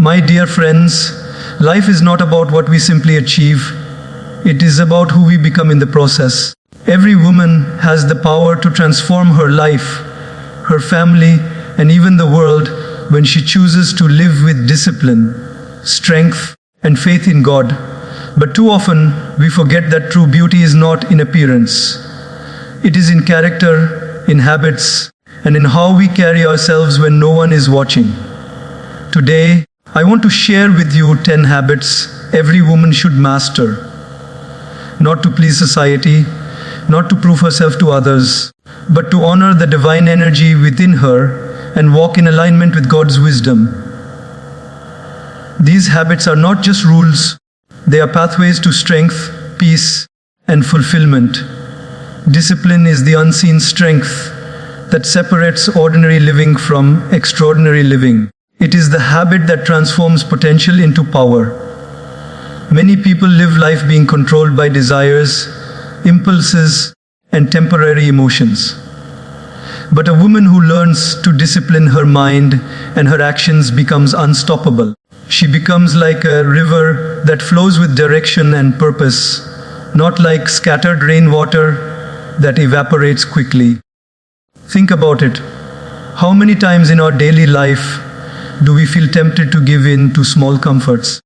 My dear friends, life is not about what we simply achieve. It is about who we become in the process. Every woman has the power to transform her life, her family, and even the world when she chooses to live with discipline, strength, and faith in God. But too often, we forget that true beauty is not in appearance. It is in character, in habits, and in how we carry ourselves when no one is watching. Today, I want to share with you 10 habits every woman should master. Not to please society, not to prove herself to others, but to honor the divine energy within her and walk in alignment with God's wisdom. These habits are not just rules, they are pathways to strength, peace, and fulfillment. Discipline is the unseen strength that separates ordinary living from extraordinary living. It is the habit that transforms potential into power. Many people live life being controlled by desires, impulses, and temporary emotions. But a woman who learns to discipline her mind and her actions becomes unstoppable. She becomes like a river that flows with direction and purpose, not like scattered rainwater that evaporates quickly. Think about it. How many times in our daily life do we feel tempted to give in to small comforts?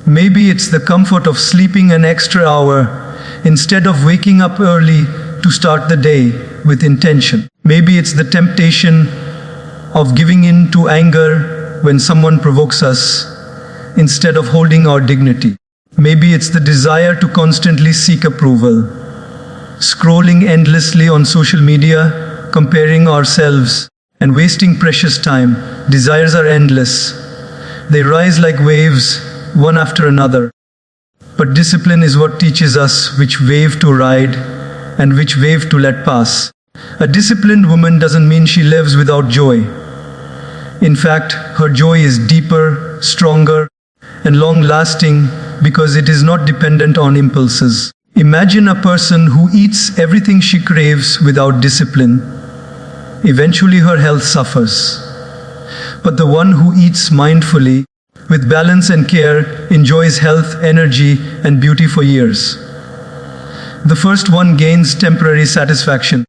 Maybe it's the comfort of sleeping an extra hour instead of waking up early to start the day with intention. Maybe it's the temptation of giving in to anger when someone provokes us instead of holding our dignity. Maybe it's the desire to constantly seek approval, scrolling endlessly on social media, comparing ourselves, and wasting precious time. Desires are endless. They rise like waves, one after another. But discipline is what teaches us which wave to ride and which wave to let pass. A disciplined woman doesn't mean she lives without joy. In fact, her joy is deeper, stronger, and long-lasting because it is not dependent on impulses. Imagine a person who eats everything she craves without discipline. Eventually her health suffers. But the one who eats mindfully, with balance and care, enjoys health, energy, and beauty for years. The first one gains temporary satisfaction.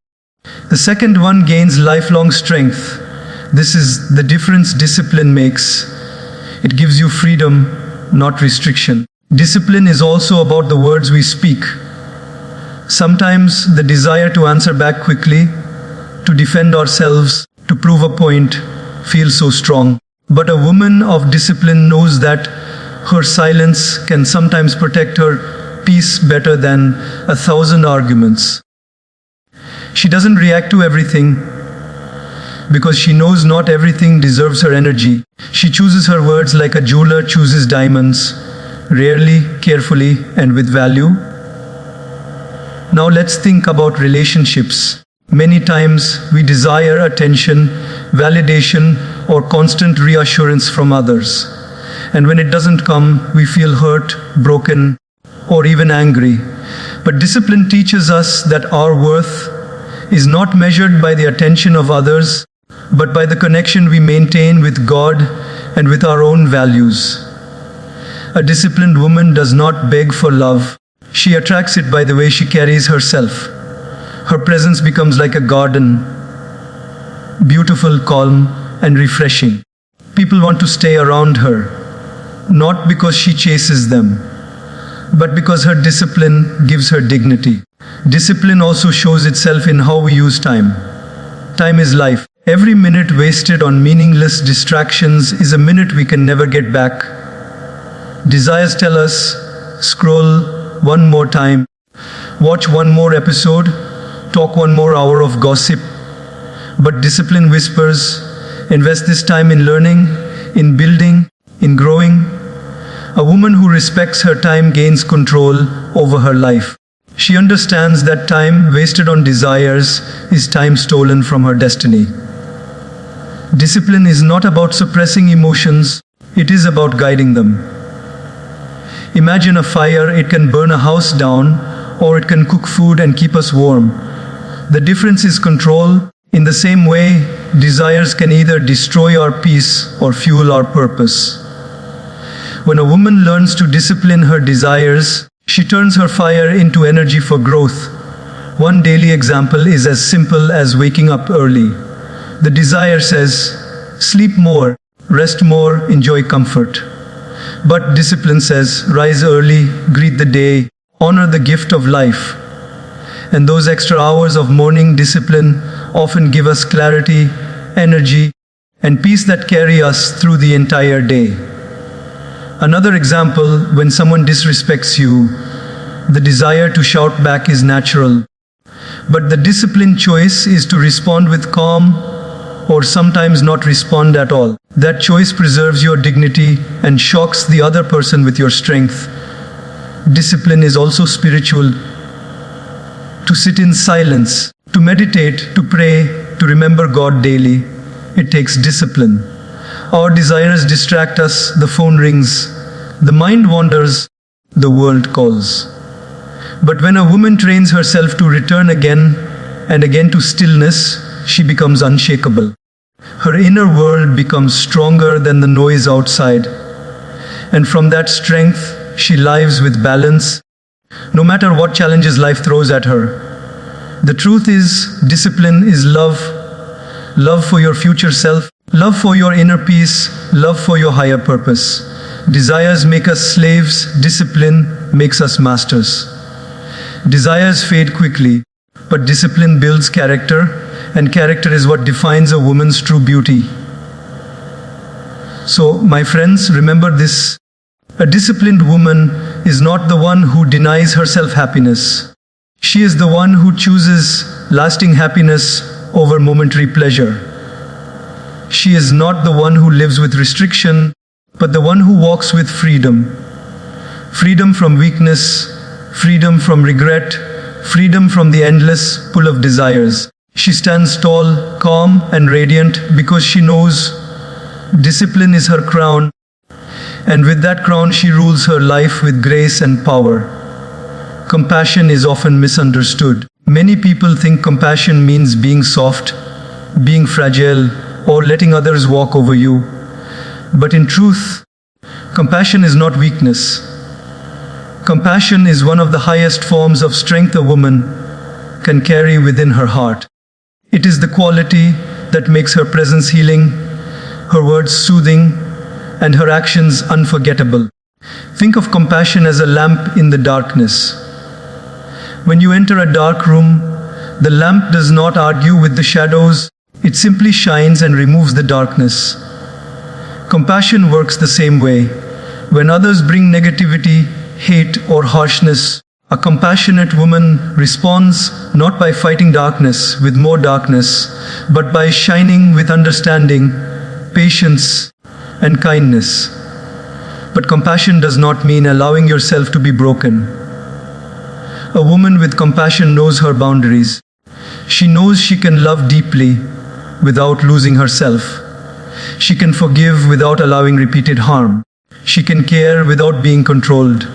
The second one gains lifelong strength. This is the difference discipline makes. It gives you freedom, not restriction. Discipline is also about the words we speak. Sometimes the desire to answer back quickly, to defend ourselves, to prove a point, feels so strong. But a woman of discipline knows that her silence can sometimes protect her peace better than 1,000 arguments. She doesn't react to everything because she knows not everything deserves her energy. She chooses her words like a jeweler chooses diamonds, rarely, carefully, and with value. Now let's think about relationships. Many times we desire attention, validation, or constant reassurance from others. And when it doesn't come, we feel hurt, broken, or even angry. But discipline teaches us that our worth is not measured by the attention of others, but by the connection we maintain with God and with our own values. A disciplined woman does not beg for love. She attracts it by the way she carries herself. Her presence becomes like a garden, beautiful, calm, and refreshing. People want to stay around her, not because she chases them, but because her discipline gives her dignity. Discipline also shows itself in how we use time. Time is life. Every minute wasted on meaningless distractions is a minute we can never get back. Desires tell us, scroll one more time, watch one more episode, talk one more hour of gossip. But discipline whispers, invest this time in learning, in building, in growing. A woman who respects her time gains control over her life. She understands that time wasted on desires is time stolen from her destiny. Discipline is not about suppressing emotions, it is about guiding them. Imagine a fire, it can burn a house down, or it can cook food and keep us warm. The difference is control. In the same way, desires can either destroy our peace or fuel our purpose. When a woman learns to discipline her desires, she turns her fire into energy for growth. One daily example is as simple as waking up early. The desire says, sleep more, rest more, enjoy comfort. But discipline says, rise early, greet the day, honor the gift of life. And those extra hours of morning discipline often give us clarity, energy, and peace that carry us through the entire day. Another example, when someone disrespects you, the desire to shout back is natural. But the disciplined choice is to respond with calm, or sometimes not respond at all. That choice preserves your dignity and shocks the other person with your strength. Discipline is also spiritual. To sit in silence, to meditate, to pray, to remember God daily, it takes discipline. Our desires distract us, the phone rings, the mind wanders, the world calls. But when a woman trains herself to return again and again to stillness, she becomes unshakable. Her inner world becomes stronger than the noise outside. And from that strength, she lives with balance, no matter what challenges life throws at her. The truth is, discipline is love. Love for your future self, love for your inner peace, love for your higher purpose. Desires make us slaves, discipline makes us masters. Desires fade quickly, but discipline builds character, and character is what defines a woman's true beauty. So, my friends, remember this. A disciplined woman is not the one who denies herself happiness. She is the one who chooses lasting happiness over momentary pleasure. She is not the one who lives with restriction, but the one who walks with freedom. Freedom from weakness, freedom from regret, freedom from the endless pull of desires. She stands tall, calm, and radiant because she knows discipline is her crown, and with that crown she rules her life with grace and power. Compassion is often misunderstood. Many people think compassion means being soft, being fragile, or letting others walk over you. But in truth, compassion is not weakness. Compassion is one of the highest forms of strength a woman can carry within her heart. It is the quality that makes her presence healing, her words soothing, and her actions unforgettable. Think of compassion as a lamp in the darkness. When you enter a dark room, the lamp does not argue with the shadows, it simply shines and removes the darkness. Compassion works the same way. When others bring negativity, hate, or harshness, a compassionate woman responds not by fighting darkness with more darkness, but by shining with understanding, patience, and kindness. But compassion does not mean allowing yourself to be broken. A woman with compassion knows her boundaries. She knows she can love deeply without losing herself. She can forgive without allowing repeated harm. She can care without being controlled.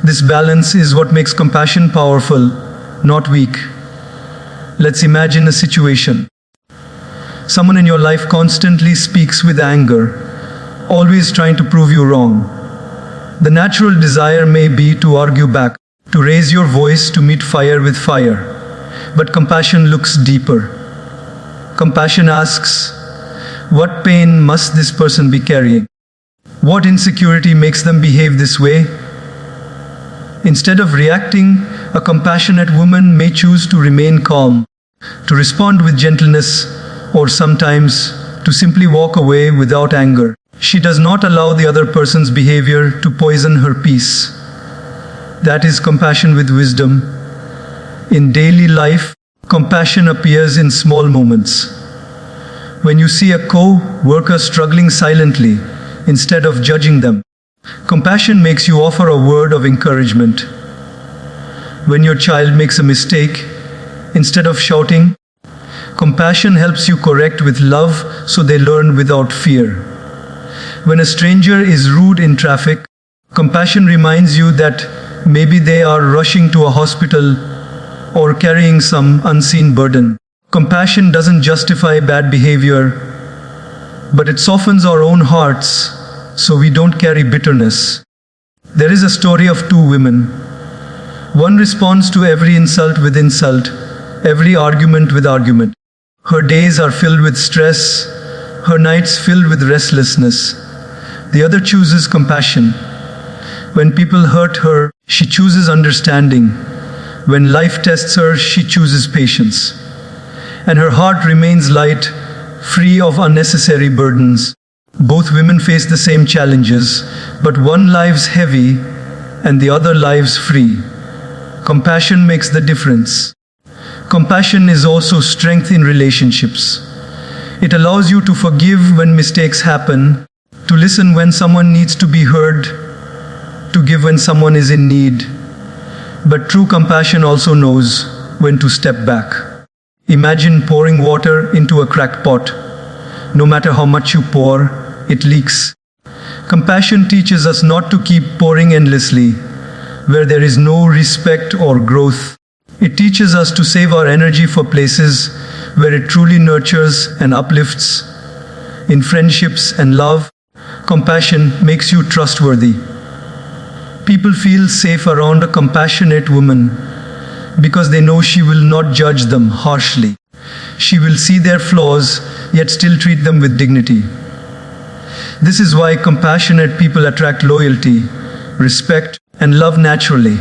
This balance is what makes compassion powerful, not weak. Let's imagine a situation. Someone in your life constantly speaks with anger, always trying to prove you wrong. The natural desire may be to argue back, to raise your voice, to meet fire with fire. But compassion looks deeper. Compassion asks, what pain must this person be carrying? What insecurity makes them behave this way? Instead of reacting, a compassionate woman may choose to remain calm, to respond with gentleness, or sometimes to simply walk away without anger. She does not allow the other person's behavior to poison her peace. That is compassion with wisdom. In daily life, compassion appears in small moments. When you see a co-worker struggling silently, instead of judging them, compassion makes you offer a word of encouragement. When your child makes a mistake, instead of shouting, compassion helps you correct with love so they learn without fear. When a stranger is rude in traffic, compassion reminds you that maybe they are rushing to a hospital or carrying some unseen burden. Compassion doesn't justify bad behavior, but it softens our own hearts so we don't carry bitterness. There is a story of two women. One responds to every insult with insult, every argument with argument. Her days are filled with stress, her nights filled with restlessness. The other chooses compassion. When people hurt her, she chooses understanding. When life tests her, she chooses patience. And her heart remains light, free of unnecessary burdens. Both women face the same challenges, but one lives heavy and the other lives free. Compassion makes the difference. Compassion is also strength in relationships. It allows you to forgive when mistakes happen, to listen when someone needs to be heard, to give when someone is in need. But true compassion also knows when to step back. Imagine pouring water into a cracked pot. No matter how much you pour, it leaks. Compassion teaches us not to keep pouring endlessly, where there is no respect or growth. It teaches us to save our energy for places where it truly nurtures and uplifts. In friendships and love, compassion makes you trustworthy. People feel safe around a compassionate woman because they know she will not judge them harshly. She will see their flaws, yet still treat them with dignity. This is why compassionate people attract loyalty, respect, and love naturally.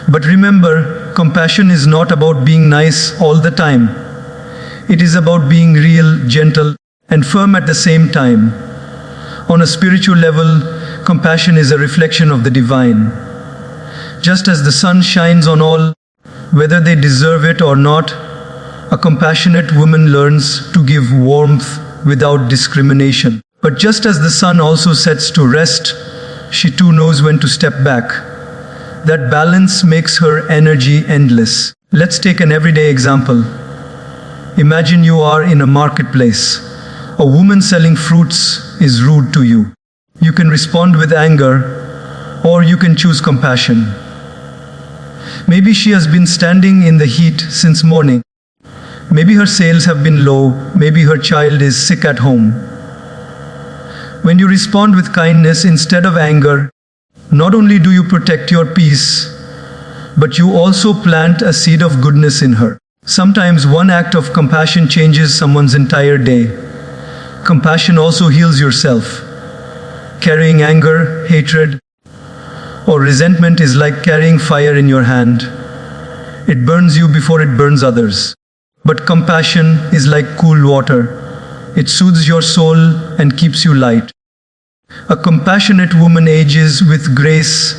But remember, compassion is not about being nice all the time. It is about being real, gentle, and firm at the same time. On a spiritual level, compassion is a reflection of the divine. Just as the sun shines on all, whether they deserve it or not, a compassionate woman learns to give warmth without discrimination. But just as the sun also sets to rest, she too knows when to step back. That balance makes her energy endless. Let's take an everyday example. Imagine you are in a marketplace. A woman selling fruits is rude to you. You can respond with anger, or you can choose compassion. Maybe she has been standing in the heat since morning. Maybe her sales have been low. Maybe her child is sick at home. When you respond with kindness instead of anger, not only do you protect your peace, but you also plant a seed of goodness in her. Sometimes one act of compassion changes someone's entire day. Compassion also heals yourself. Carrying anger, hatred, or resentment is like carrying fire in your hand. It burns you before it burns others. But compassion is like cool water. It soothes your soul and keeps you light. A compassionate woman ages with grace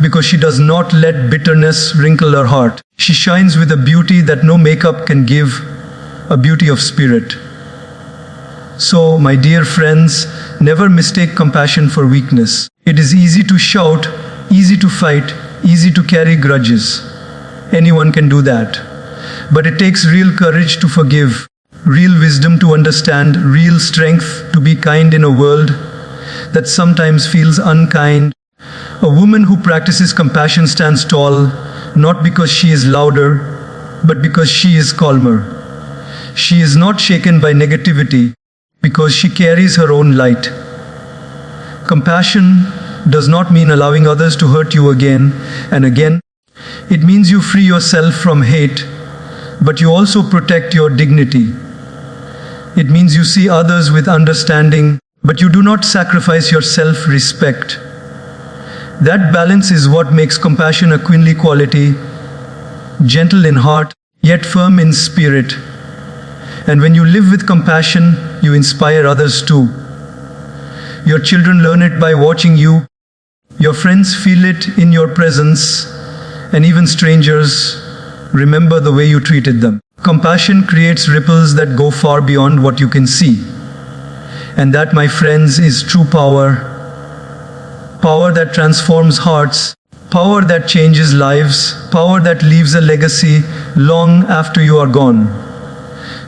because she does not let bitterness wrinkle her heart. She shines with a beauty that no makeup can give, a beauty of spirit. So, my dear friends, never mistake compassion for weakness. It is easy to shout, easy to fight, easy to carry grudges. Anyone can do that. But it takes real courage to forgive, real wisdom to understand, real strength to be kind in a world that sometimes feels unkind. A woman who practices compassion stands tall, not because she is louder, but because she is calmer. She is not shaken by negativity, because she carries her own light. Compassion does not mean allowing others to hurt you again and again. It means you free yourself from hate, but you also protect your dignity. It means you see others with understanding, but you do not sacrifice your self-respect. That balance is what makes compassion a queenly quality, gentle in heart, yet firm in spirit. And when you live with compassion, you inspire others too. Your children learn it by watching you. Your friends feel it in your presence. And even strangers remember the way you treated them. Compassion creates ripples that go far beyond what you can see. And that, my friends, is true power. Power that transforms hearts. Power that changes lives. Power that leaves a legacy long after you are gone.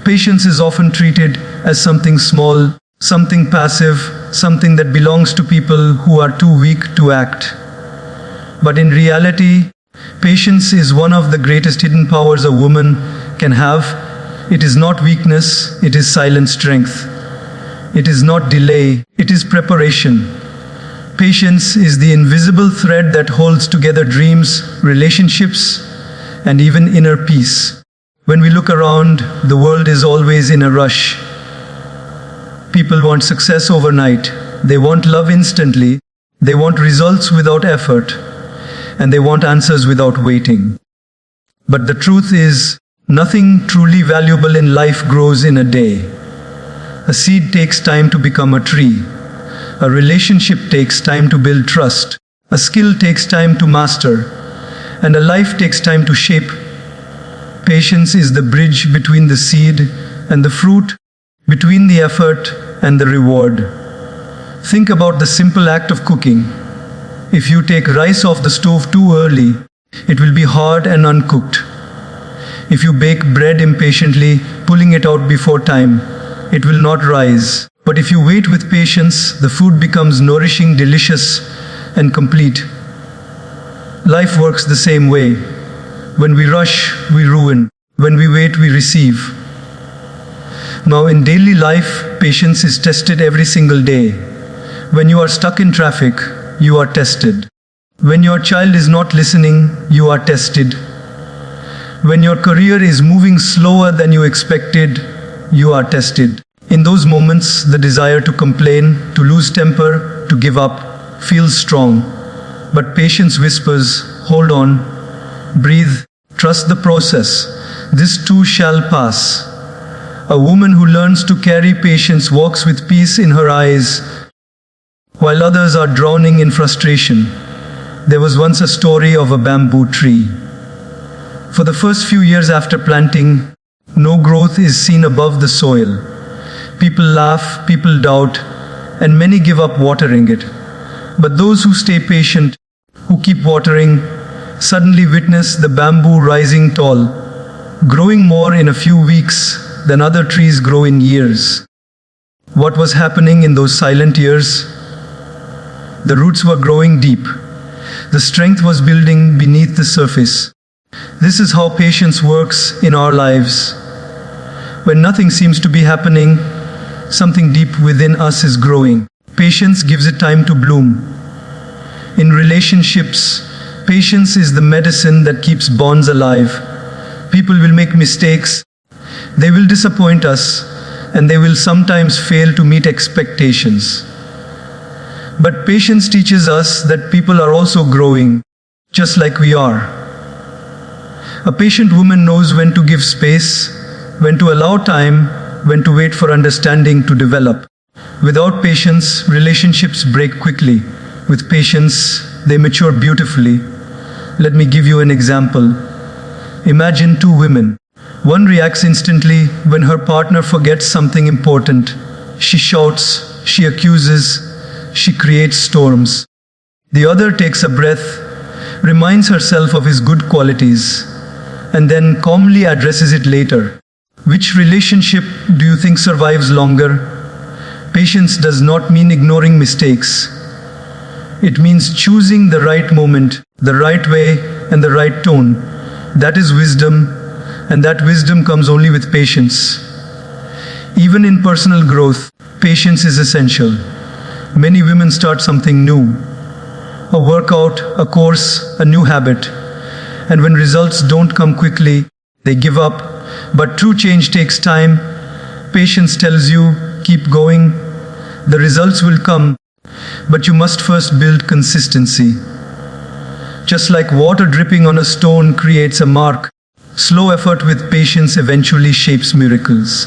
Patience is often treated as something small, something passive, something that belongs to people who are too weak to act. But in reality, patience is one of the greatest hidden powers a woman can have. It is not weakness, it is silent strength. It is not delay, it is preparation. Patience is the invisible thread that holds together dreams, relationships, and even inner peace. When we look around, the world is always in a rush. People want success overnight. They want love instantly. They want results without effort. And they want answers without waiting. But the truth is, nothing truly valuable in life grows in a day. A seed takes time to become a tree. A relationship takes time to build trust. A skill takes time to master. And a life takes time to shape. Patience is the bridge between the seed and the fruit, between the effort and the reward. Think about the simple act of cooking. If you take rice off the stove too early, it will be hard and uncooked. If you bake bread impatiently, pulling it out before time, it will not rise. But if you wait with patience, the food becomes nourishing, delicious, and complete. Life works the same way. When we rush, we ruin. When we wait, we receive. Now, in daily life, patience is tested every single day. When you are stuck in traffic, you are tested. When your child is not listening, you are tested. When your career is moving slower than you expected, you are tested. In those moments, the desire to complain, to lose temper, to give up, feels strong. But patience whispers, hold on, breathe, trust the process. This too shall pass. A woman who learns to carry patience walks with peace in her eyes, while others are drowning in frustration. There was once a story of a bamboo tree. For the first few years after planting, no growth is seen above the soil. People laugh, people doubt, and many give up watering it. But those who stay patient, who keep watering, suddenly witness the bamboo rising tall, growing more in a few weeks than other trees grow in years. What was happening in those silent years? The roots were growing deep. The strength was building beneath the surface. This is how patience works in our lives. When nothing seems to be happening, something deep within us is growing. Patience gives it time to bloom. In relationships, patience is the medicine that keeps bonds alive. People will make mistakes, they will disappoint us, and they will sometimes fail to meet expectations. But patience teaches us that people are also growing, just like we are. A patient woman knows when to give space, when to allow time, when to wait for understanding to develop. Without patience, relationships break quickly. With patience, they mature beautifully. Let me give you an example. Imagine two women. One reacts instantly when her partner forgets something important. She shouts, she accuses, she creates storms. The other takes a breath, reminds herself of his good qualities, and then calmly addresses it later. Which relationship do you think survives longer? Patience does not mean ignoring mistakes. It means choosing the right moment, the right way, and the right tone. That is wisdom, and that wisdom comes only with patience. Even in personal growth, patience is essential. Many women start something new, a workout, a course, a new habit, and when results don't come quickly, they give up. But true change takes time. Patience tells you, keep going. The results will come, but you must first build consistency. Just like water dripping on a stone creates a mark, slow effort with patience eventually shapes miracles.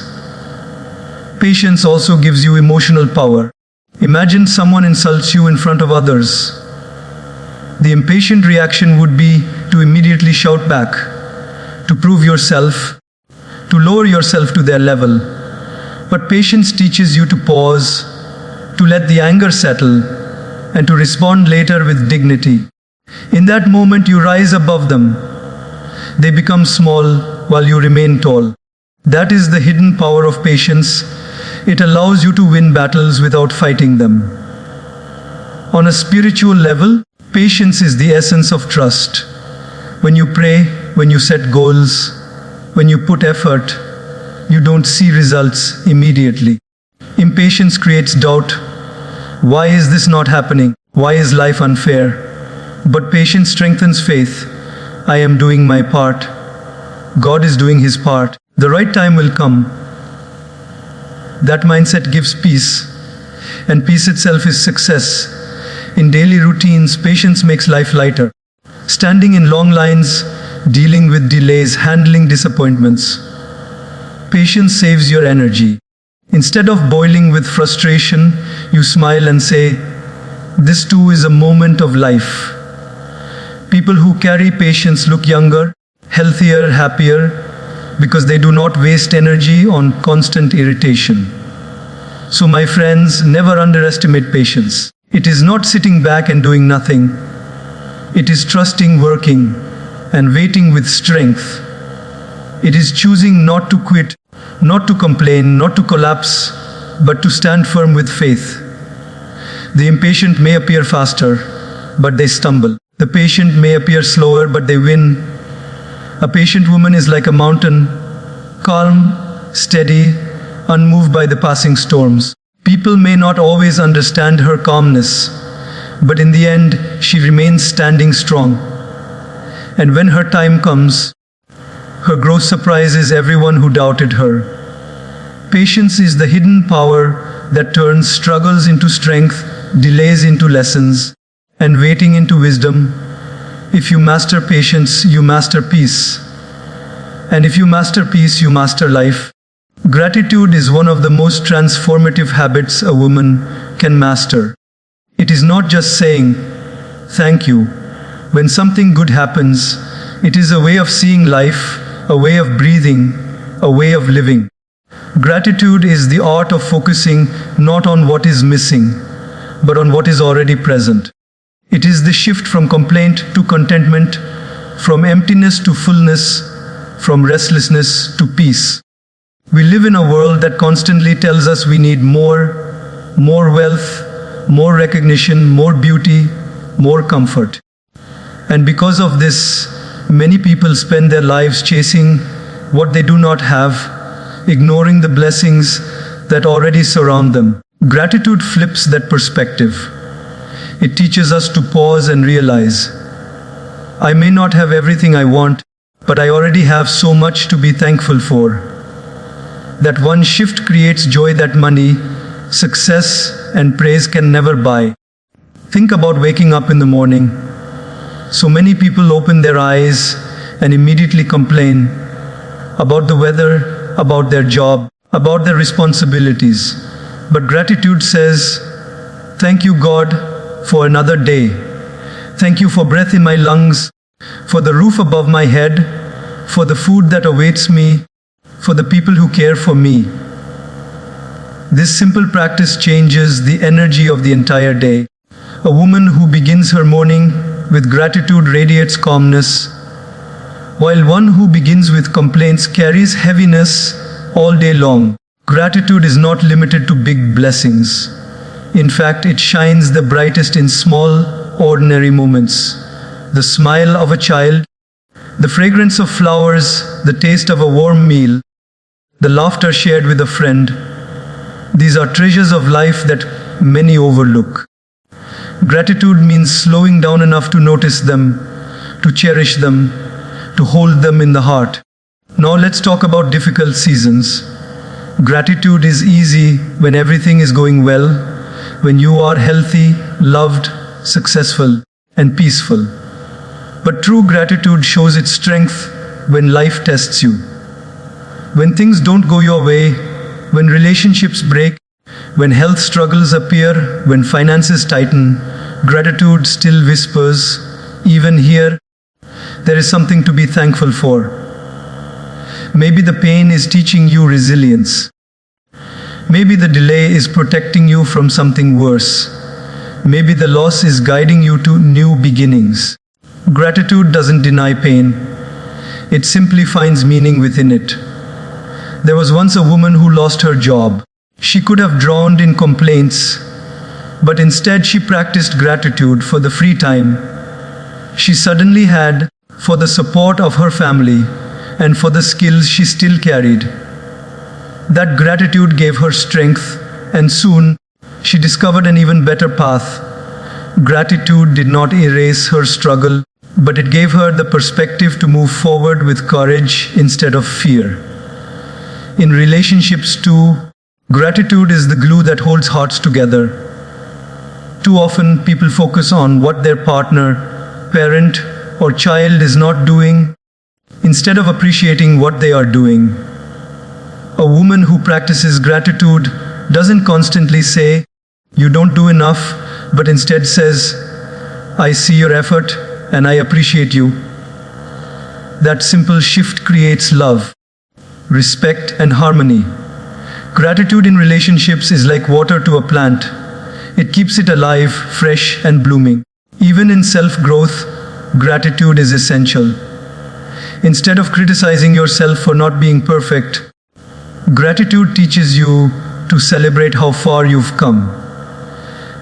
Patience also gives you emotional power. Imagine someone insults you in front of others. The impatient reaction would be to immediately shout back, to prove yourself, to lower yourself to their level. But patience teaches you to pause, to let the anger settle, and to respond later with dignity. In that moment, you rise above them. They become small while you remain tall. That is the hidden power of patience. It allows you to win battles without fighting them. On a spiritual level, patience is the essence of trust. When you pray, when you set goals, when you put effort, you don't see results immediately. Impatience creates doubt. Why is this not happening? Why is life unfair? But patience strengthens faith. I am doing my part. God is doing his part. The right time will come. That mindset gives peace, and peace itself is success. In daily routines, patience makes life lighter. Standing in long lines, dealing with delays, handling disappointments. Patience saves your energy. Instead of boiling with frustration, you smile and say, "This too is a moment of life." People who carry patience look younger, healthier, happier, because they do not waste energy on constant irritation. So my friends, never underestimate patience. It is not sitting back and doing nothing. It is trusting, working, and waiting with strength. It is choosing not to quit, not to complain, not to collapse, but to stand firm with faith. The impatient may appear faster, but they stumble. The patient may appear slower, but they win. A patient woman is like a mountain, calm, steady, unmoved by the passing storms. People may not always understand her calmness, but in the end, she remains standing strong. And when her time comes, her growth surprises everyone who doubted her. Patience is the hidden power that turns struggles into strength, delays into lessons, and waiting into wisdom. If you master patience, you master peace. And if you master peace, you master life. Gratitude is one of the most transformative habits a woman can master. It is not just saying, "Thank you," when something good happens. It is a way of seeing life, a way of breathing, a way of living. Gratitude is the art of focusing not on what is missing, but on what is already present. It is the shift from complaint to contentment, from emptiness to fullness, from restlessness to peace. We live in a world that constantly tells us we need more wealth, more recognition, more beauty, more comfort. And because of this, many people spend their lives chasing what they do not have, ignoring the blessings that already surround them. Gratitude flips that perspective. It teaches us to pause and realize, I may not have everything I want, but I already have so much to be thankful for. That one shift creates joy that money, success, and praise can never buy. Think about waking up in the morning. So many people open their eyes and immediately complain about the weather, about their job, about their responsibilities. But gratitude says, "Thank you, God, for another day. Thank you for breath in my lungs, for the roof above my head, for the food that awaits me, for the people who care for me." This simple practice changes the energy of the entire day. A woman who begins her morning with gratitude radiates calmness, while one who begins with complaints carries heaviness all day long. Gratitude is not limited to big blessings. In fact, it shines the brightest in small, ordinary moments. The smile of a child, the fragrance of flowers, the taste of a warm meal, the laughter shared with a friend. These are treasures of life that many overlook. Gratitude means slowing down enough to notice them, to cherish them, to hold them in the heart. Now let's talk about difficult seasons. Gratitude is easy when everything is going well, when you are healthy, loved, successful, and peaceful. But true gratitude shows its strength when life tests you. When things don't go your way, when relationships break, when health struggles appear, when finances tighten, gratitude still whispers, even here, there is something to be thankful for. Maybe the pain is teaching you resilience. Maybe the delay is protecting you from something worse. Maybe the loss is guiding you to new beginnings. Gratitude doesn't deny pain. It simply finds meaning within it. There was once a woman who lost her job. She could have drowned in complaints, but instead she practiced gratitude for the free time she suddenly had, for the support of her family, and for the skills she still carried. That gratitude gave her strength, and soon she discovered an even better path. Gratitude did not erase her struggle, but it gave her the perspective to move forward with courage instead of fear. In relationships too, gratitude is the glue that holds hearts together. Too often people focus on what their partner, parent, or child is not doing, instead of appreciating what they are doing. A woman who practices gratitude doesn't constantly say, "You don't do enough," but instead says, "I see your effort and I appreciate you." That simple shift creates love, respect, and harmony. Gratitude in relationships is like water to a plant. It keeps it alive, fresh, and blooming. Even in self-growth, gratitude is essential. Instead of criticizing yourself for not being perfect, gratitude teaches you to celebrate how far you've come.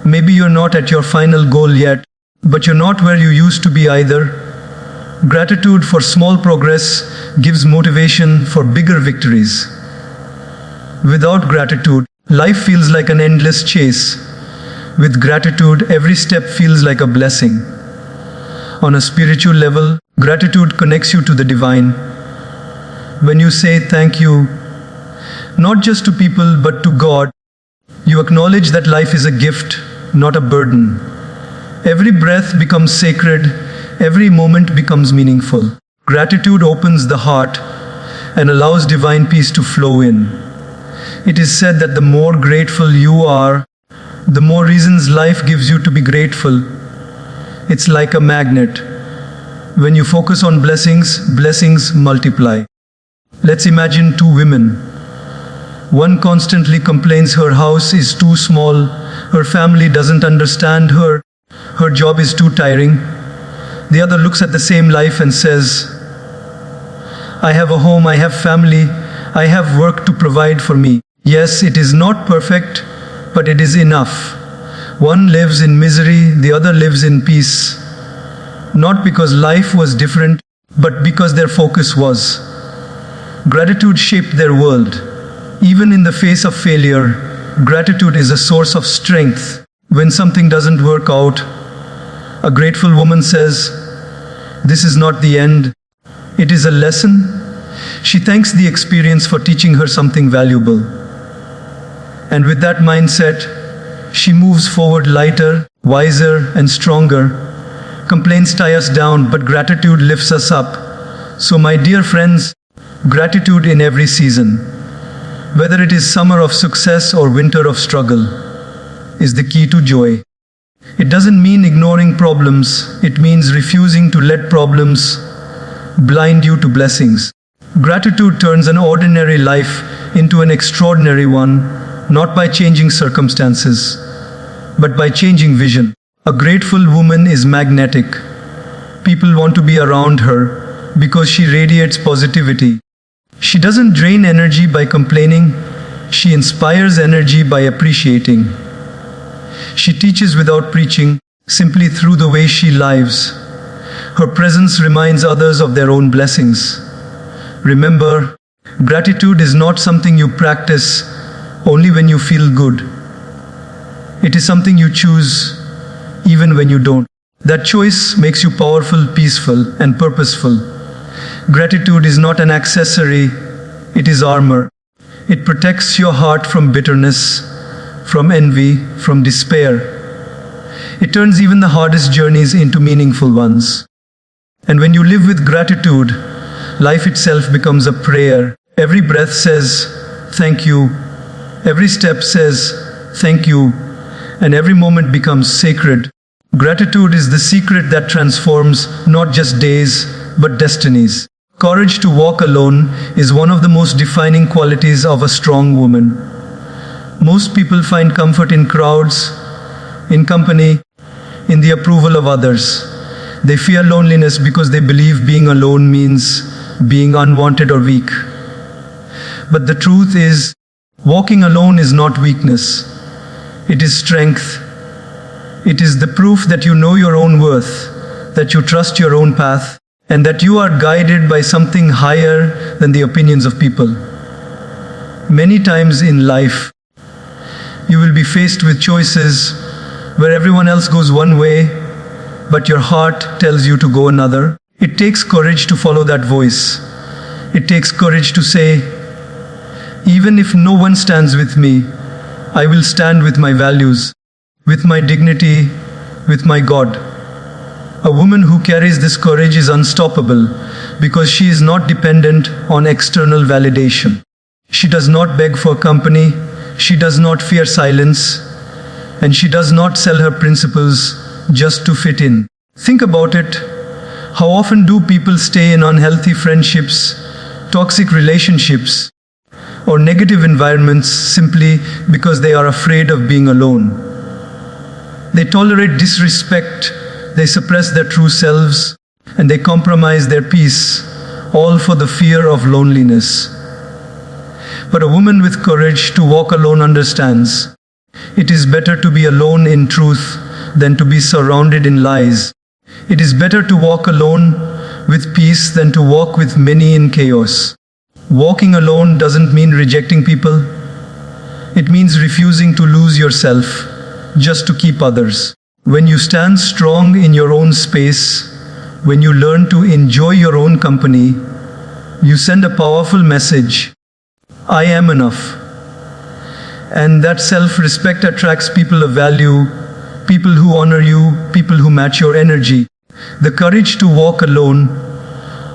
Maybe you're not at your final goal yet, but you're not where you used to be either. Gratitude for small progress gives motivation for bigger victories. Without gratitude, life feels like an endless chase. With gratitude, every step feels like a blessing. On a spiritual level, gratitude connects you to the divine. When you say thank you, not just to people but to God, you acknowledge that life is a gift, not a burden. Every breath becomes sacred, every moment becomes meaningful. Gratitude opens the heart and allows divine peace to flow in. It is said that the more grateful you are, the more reasons life gives you to be grateful. It's like a magnet. When you focus on blessings, blessings multiply. Let's imagine two women. One constantly complains her house is too small, her family doesn't understand her, her job is too tiring. The other looks at the same life and says, "I have a home, I have family, I have work to provide for me." Yes, it is not perfect, but it is enough. One lives in misery, the other lives in peace. Not because life was different, but because their focus was. Gratitude shaped their world. Even in the face of failure, gratitude is a source of strength. When something doesn't work out, a grateful woman says, "This is not the end. It is a lesson." She thanks the experience for teaching her something valuable. And with that mindset, she moves forward lighter, wiser, and stronger. Complaints tie us down, but gratitude lifts us up. So my dear friends, gratitude in every season, whether it is summer of success or winter of struggle, is the key to joy. It doesn't mean ignoring problems, it means refusing to let problems blind you to blessings. Gratitude turns an ordinary life into an extraordinary one, not by changing circumstances, but by changing vision. A grateful woman is magnetic. People want to be around her because she radiates positivity. She doesn't drain energy by complaining, she inspires energy by appreciating. She teaches without preaching, simply through the way she lives. Her presence reminds others of their own blessings. Remember, gratitude is not something you practice only when you feel good. It is something you choose even when you don't. That choice makes you powerful, peaceful, and purposeful. Gratitude is not an accessory, it is armor. It protects your heart from bitterness, from envy, from despair. It turns even the hardest journeys into meaningful ones. And when you live with gratitude, life itself becomes a prayer. Every breath says, "Thank you." Every step says, "Thank you." And every moment becomes sacred. Gratitude is the secret that transforms not just days, but destinies. Courage to walk alone is one of the most defining qualities of a strong woman. Most people find comfort in crowds, in company, in the approval of others. They fear loneliness because they believe being alone means being unwanted or weak. But the truth is, walking alone is not weakness. It is strength. It is the proof that you know your own worth, that you trust your own path, and that you are guided by something higher than the opinions of people. Many times in life, you will be faced with choices where everyone else goes one way, but your heart tells you to go another. It takes courage to follow that voice. It takes courage to say, even if no one stands with me, I will stand with my values, with my dignity, with my God. A woman who carries this courage is unstoppable because she is not dependent on external validation. She does not beg for company, she does not fear silence, and she does not sell her principles just to fit in. Think about it. How often do people stay in unhealthy friendships, toxic relationships, or negative environments simply because they are afraid of being alone? They tolerate disrespect, they suppress their true selves, and they compromise their peace, all for the fear of loneliness. But a woman with courage to walk alone understands it is better to be alone in truth than to be surrounded in lies. It is better to walk alone with peace than to walk with many in chaos. Walking alone doesn't mean rejecting people. It means refusing to lose yourself just to keep others. When you stand strong in your own space, when you learn to enjoy your own company, you send a powerful message. I am enough. And that self-respect attracts people of value, people who honor you, people who match your energy. The courage to walk alone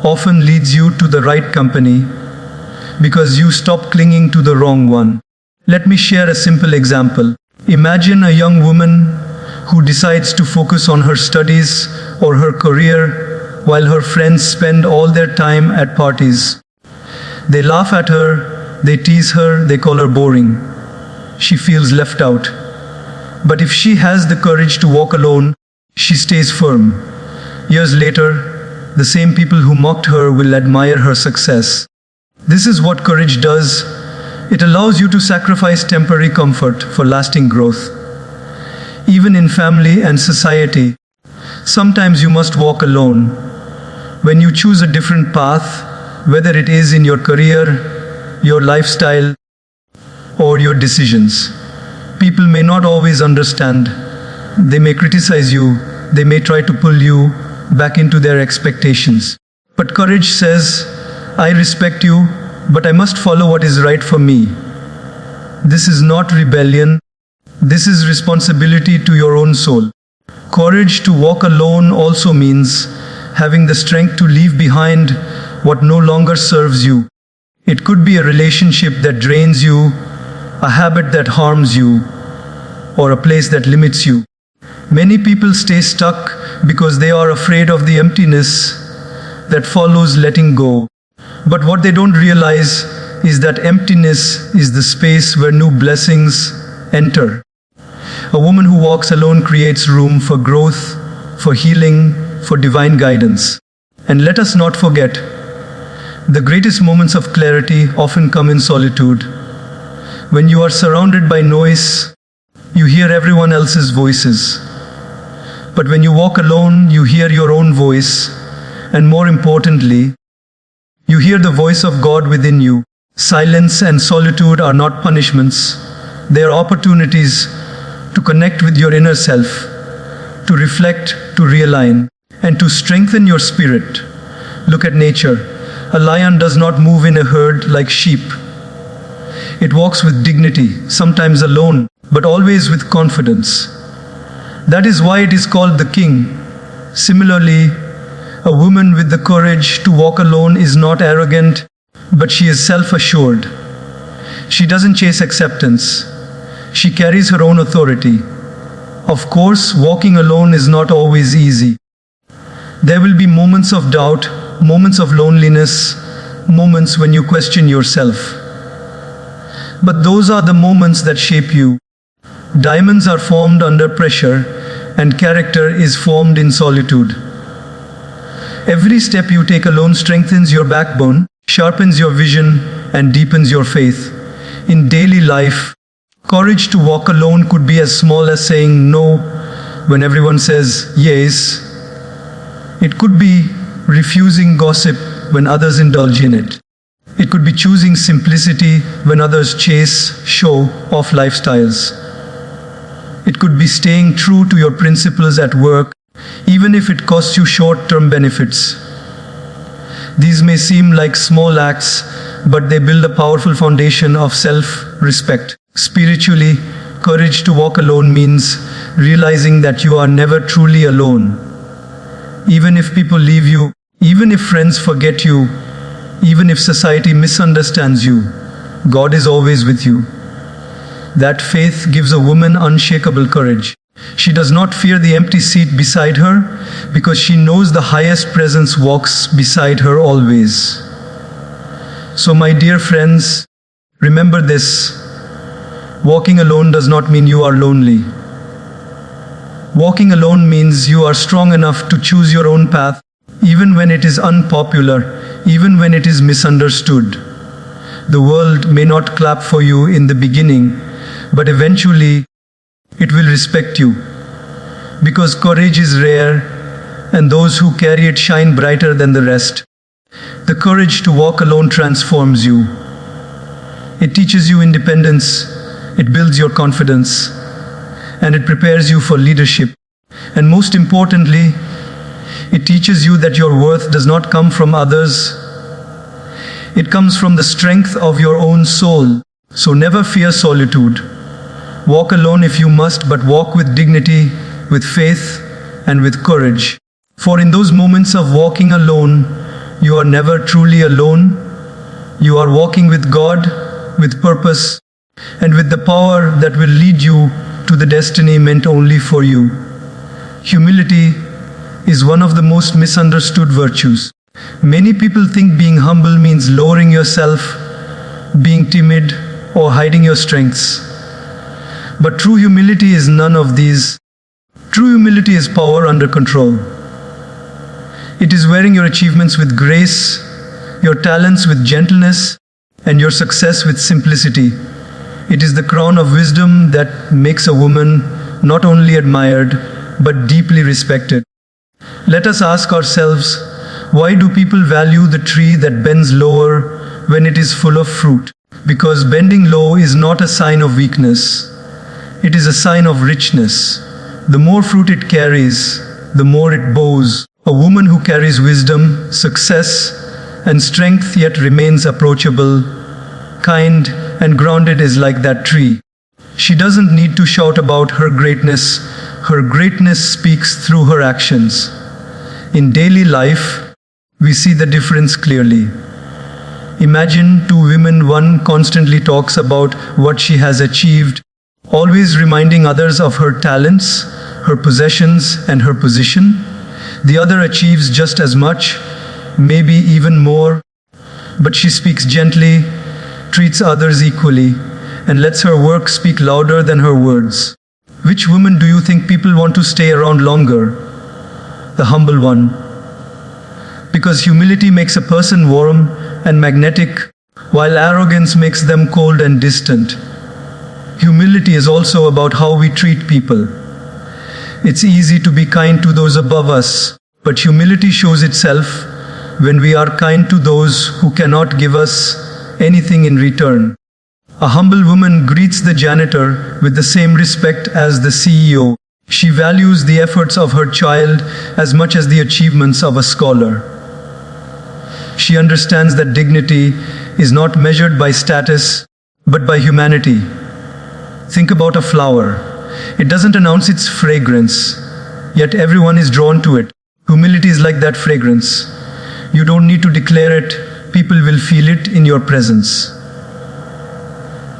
often leads you to the right company because you stop clinging to the wrong one. Let me share a simple example. Imagine a young woman who decides to focus on her studies or her career while her friends spend all their time at parties. They laugh at her, they tease her, they call her boring. She feels left out. But if she has the courage to walk alone, she stays firm. Years later, the same people who mocked her will admire her success. This is what courage does. It allows you to sacrifice temporary comfort for lasting growth. Even in family and society, sometimes you must walk alone. When you choose a different path, whether it is in your career, your lifestyle, or your decisions, people may not always understand. They may criticize you. They may try to pull you back into their expectations. But courage says, I respect you, but I must follow what is right for me. This is not rebellion. This is responsibility to your own soul. Courage to walk alone also means having the strength to leave behind what no longer serves you. It could be a relationship that drains you, a habit that harms you, or a place that limits you. Many people stay stuck because they are afraid of the emptiness that follows letting go. But what they don't realize is that emptiness is the space where new blessings enter. A woman who walks alone creates room for growth, for healing, for divine guidance. And let us not forget, the greatest moments of clarity often come in solitude. When you are surrounded by noise, you hear everyone else's voices. But when you walk alone, you hear your own voice, and more importantly, you hear the voice of God within you. Silence and solitude are not punishments. They are opportunities to connect with your inner self, to reflect, to realign, and to strengthen your spirit. Look at nature. A lion does not move in a herd like sheep. It walks with dignity, sometimes alone, but always with confidence. That is why it is called the king. Similarly, a woman with the courage to walk alone is not arrogant, but she is self-assured. She doesn't chase acceptance. She carries her own authority. Of course, walking alone is not always easy. There will be moments of doubt, moments of loneliness, moments when you question yourself. But those are the moments that shape you. Diamonds are formed under pressure, and character is formed in solitude. Every step you take alone strengthens your backbone, sharpens your vision, and deepens your faith. In daily life, courage to walk alone could be as small as saying no when everyone says yes. It could be refusing gossip when others indulge in it. It could be choosing simplicity when others chase show-off lifestyles. It could be staying true to your principles at work, even if it costs you short-term benefits. These may seem like small acts, but they build a powerful foundation of self-respect. Spiritually, courage to walk alone means realizing that you are never truly alone. Even if people leave you, even if friends forget you, even if society misunderstands you, God is always with you. That faith gives a woman unshakable courage. She does not fear the empty seat beside her because she knows the highest presence walks beside her always. So, my dear friends, remember this: walking alone does not mean you are lonely. Walking alone means you are strong enough to choose your own path, even when it is unpopular, even when it is misunderstood. The world may not clap for you in the beginning, but eventually it will respect you. Because courage is rare, and those who carry it shine brighter than the rest. The courage to walk alone transforms you. It teaches you independence, it builds your confidence, and it prepares you for leadership. And most importantly, it teaches you that your worth does not come from others. It comes from the strength of your own soul. So never fear solitude. Walk alone if you must, but walk with dignity, with faith, and with courage. For in those moments of walking alone, you are never truly alone. You are walking with God, with purpose, and with the power that will lead you to the destiny meant only for you. Humility is one of the most misunderstood virtues. Many people think being humble means lowering yourself, being timid, or hiding your strengths. But true humility is none of these. True humility is power under control. It is wearing your achievements with grace, your talents with gentleness, and your success with simplicity. It is the crown of wisdom that makes a woman not only admired, but deeply respected. Let us ask ourselves, why do people value the tree that bends lower when it is full of fruit? Because bending low is not a sign of weakness. It is a sign of richness. The more fruit it carries, the more it bows. A woman who carries wisdom, success, and strength yet remains approachable, kind, and grounded is like that tree. She doesn't need to shout about her greatness. Her greatness speaks through her actions. In daily life, we see the difference clearly. Imagine two women, one constantly talks about what she has achieved, always reminding others of her talents, her possessions, and her position. The other achieves just as much, maybe even more, but she speaks gently, treats others equally, and lets her work speak louder than her words. Which woman do you think people want to stay around longer? The humble one. Because humility makes a person warm and magnetic, while arrogance makes them cold and distant. Humility is also about how we treat people. It's easy to be kind to those above us, but humility shows itself when we are kind to those who cannot give us anything in return. A humble woman greets the janitor with the same respect as the CEO. She values the efforts of her child as much as the achievements of a scholar. She understands that dignity is not measured by status, but by humanity. Think about a flower. It doesn't announce its fragrance, yet everyone is drawn to it. Humility is like that fragrance. You don't need to declare it, people will feel it in your presence.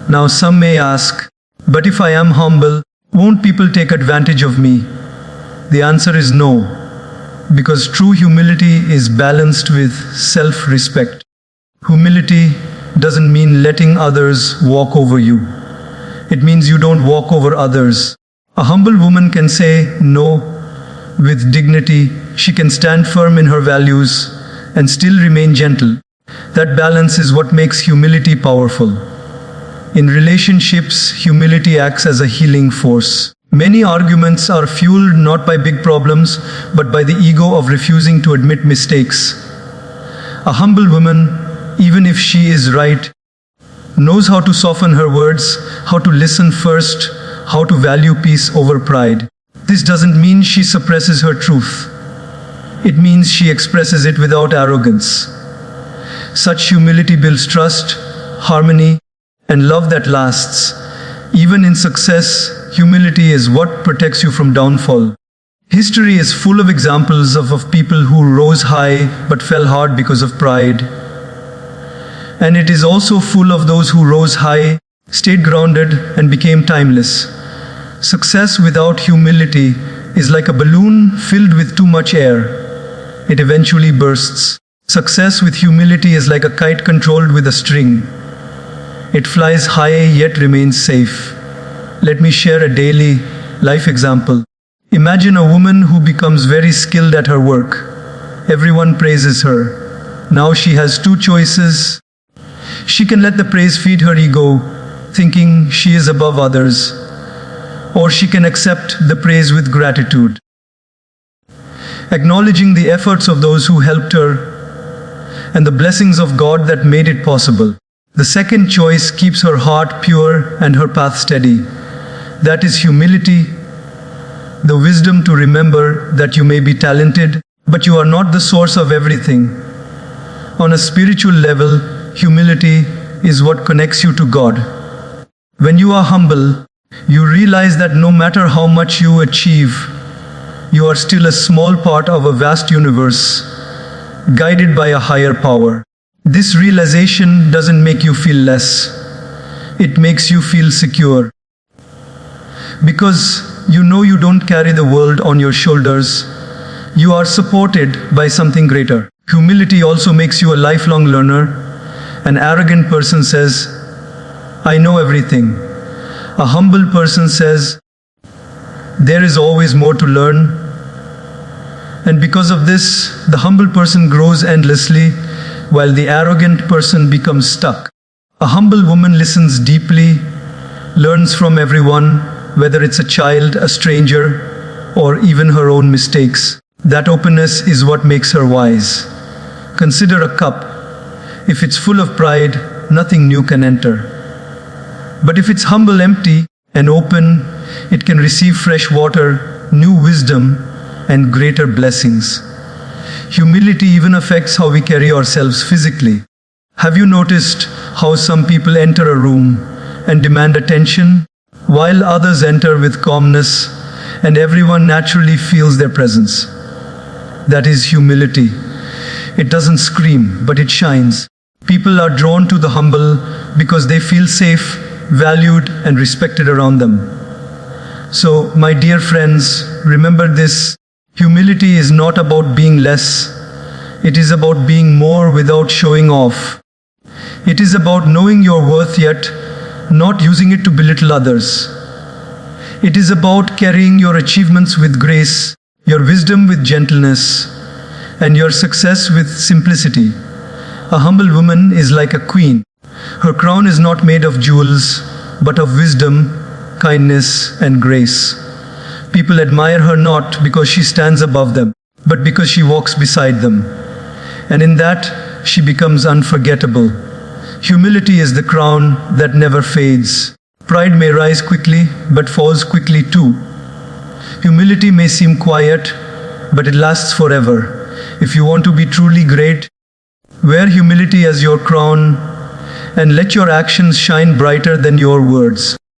Now some may ask, but if I am humble, won't people take advantage of me? The answer is no, because true humility is balanced with self-respect. Humility doesn't mean letting others walk over you. It means you don't walk over others. A humble woman can say no with dignity. She can stand firm in her values and still remain gentle. That balance is what makes humility powerful. In relationships, humility acts as a healing force. Many arguments are fueled not by big problems, but by the ego of refusing to admit mistakes. A humble woman, even if she is right, knows how to soften her words, how to listen first, how to value peace over pride. This doesn't mean she suppresses her truth. It means she expresses it without arrogance. Such humility builds trust, harmony, and love that lasts. Even in success, humility is what protects you from downfall. History is full of examples of people who rose high but fell hard because of pride. And it is also full of those who rose high, stayed grounded, and became timeless. Success without humility is like a balloon filled with too much air. It eventually bursts. Success with humility is like a kite controlled with a string. It flies high yet remains safe. Let me share a daily life example. Imagine a woman who becomes very skilled at her work. Everyone praises her. Now she has two choices. She can let the praise feed her ego, thinking she is above others, or she can accept the praise with gratitude, acknowledging the efforts of those who helped her and the blessings of God that made it possible. The second choice keeps her heart pure and her path steady. That is humility, the wisdom to remember that you may be talented, but you are not the source of everything. On a spiritual level, humility is what connects you to God. When you are humble, you realize that no matter how much you achieve, you are still a small part of a vast universe, guided by a higher power. This realization doesn't make you feel less. It makes you feel secure. Because you know you don't carry the world on your shoulders, you are supported by something greater. Humility also makes you a lifelong learner. An arrogant person says, "I know everything." A humble person says, "There is always more to learn." And because of this, the humble person grows endlessly, while the arrogant person becomes stuck. A humble woman listens deeply, learns from everyone, whether it's a child, a stranger, or even her own mistakes. That openness is what makes her wise. Consider a cup. If it's full of pride, nothing new can enter. But if it's humble, empty, and open, it can receive fresh water, new wisdom, and greater blessings. Humility even affects how we carry ourselves physically. Have you noticed how some people enter a room and demand attention, while others enter with calmness, and everyone naturally feels their presence? That is humility. It doesn't scream, but it shines. People are drawn to the humble because they feel safe, valued, and respected around them. So, my dear friends, remember this. Humility is not about being less. It is about being more without showing off. It is about knowing your worth yet not using it to belittle others. It is about carrying your achievements with grace, your wisdom with gentleness, and your success with simplicity. A humble woman is like a queen. Her crown is not made of jewels, but of wisdom, kindness, and grace. People admire her not because she stands above them, but because she walks beside them. And in that, she becomes unforgettable. Humility is the crown that never fades. Pride may rise quickly, but falls quickly too. Humility may seem quiet, but it lasts forever. If you want to be truly great, wear humility as your crown and let your actions shine brighter than your words.